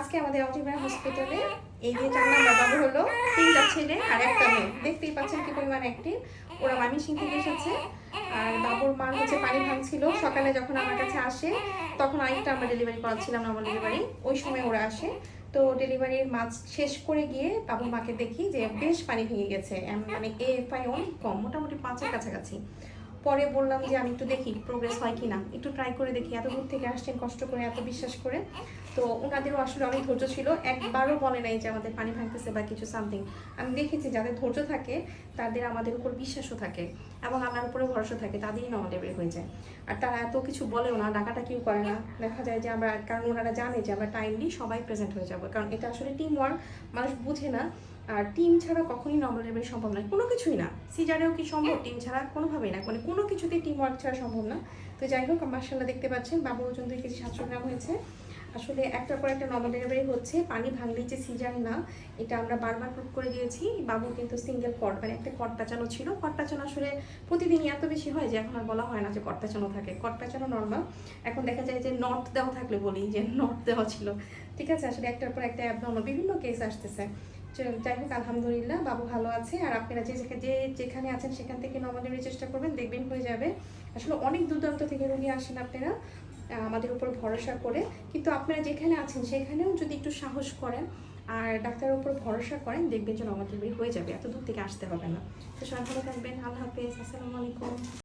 আজকে আমাদের অটিমার হসপিটালে এই যে 4 নাম্বার বাবু হলো, 3টা ছেলে আর একটা মেয়ে। দেখতেই পাচ্ছেন কি পরিমাণ অ্যাক্টিভ। ওরা ময়মনসিংহ থেকে এসেছে। আর বাবুর মা হচ্ছে পানি ভাঙছিল। সকালে যখন আমার কাছে আসে তখন আরেকটা আমরা ডেলিভারি করাচ্ছিলাম, নর্মাল ডেলিভারি। ওই সময় ওরা আসে। তো ডেলিভারির মাঝ শেষ করে গিয়ে বাবুর মাকে দেখি যে বেশ পানি ভেঙে গেছে, মানে এএফআই অনেক কম, মোটামুটি 5-এর কাছাকাছি। পরে বললাম যে আমি একটু দেখি প্রোগ্রেস হয় কি না, একটু ট্রাই করে দেখি। এত দূর থেকে আসছেন কষ্ট করে, এত বিশ্বাস করে। তো ওনাদেরও আসলে অনেক ধৈর্য ছিল, একবারও বলে নাই যে আমাদের পানি ভাঙতেছে বা কিছু সামথিং। আমি দেখেছি যাদের ধৈর্য থাকে তাদের আমাদের উপর বিশ্বাসও থাকে এবং আমার উপরে ভরসা থাকে, তাদেরই নর্মাল বের হয়ে যায়। আর তারা এত কিছু বলেও না, ডাকাটা কেউ করে না। দেখা যায় যে আমরা, কারণ ওনারা জানে যে আমরা টাইমলি সবাই প্রেজেন্ট হয়ে যাবো, কারণ এটা আসলে টিম ওয়ার্ক, মানুষ বুঝে না। আর টিম ছাড়া কখনোই নর্মাল ডেলিভারি সম্ভব নয়, কোনো কিছুই না। সিজারেও কি সম্ভব টিম ছাড়া? কোনোভাবেই না, মানে কোনো কিছুতেই টিম ওয়ার্ক ছাড়া সম্ভব না। তো যাই হোক, মাশাআল্লাহ দেখতে পাচ্ছেন বাবুর ওজন 2 কেজি 700 গ্রাম হয়েছে। আসলে একটার পর একটা নর্মাল ডেলিভারি হচ্ছে, পানি ভাঙলেই যে সিজার না, এটা আমরা বারবার প্রুভ করে দিয়েছি। বাবুর কিন্তু সিঙ্গেল কর্ড, মানে একটা কর্ড পেঁচানো ছিল। কর্ড পেঁচানো আসলে প্রতিদিনই এত বেশি হয় যে এখন আর বলা হয় না যে কর্ড পেঁচানো থাকে। কর্ড পেঁচানো নর্মাল। এখন দেখা যায় যে নর্থ দেওয়া থাকলে বলি যে নর্থ দেওয়া ছিল। ঠিক আছে, আসলে একটার পর একটা অ্যাবনর্মাল বিভিন্ন কেস আসতেছে। যাই হোক, আলহামদুলিল্লাহ বাবু ভালো আছে। আর আপনারা যেখানে আছেন সেখান থেকে নর্মাল ডেলিভারির চেষ্টা করবেন, দেখবেন হয়ে যাবে। আসলে অনেক দূর দূরান্ত থেকে রোগী আসেন আপনারা আমাদের উপর ভরসা করে, কিন্তু আপনারা যেখানে আছেন সেখানেও যদি একটু সাহস করেন আর ডাক্তারের উপর ভরসা করেন, দেখবেন যে নর্মাল ডেলিভারি হয়ে যাবে, এত দূর থেকে আসতে হবে না। তো সবাই ভালো থাকবেন, আল্লাহ হাফেজ, আসসালামু আলাইকুম।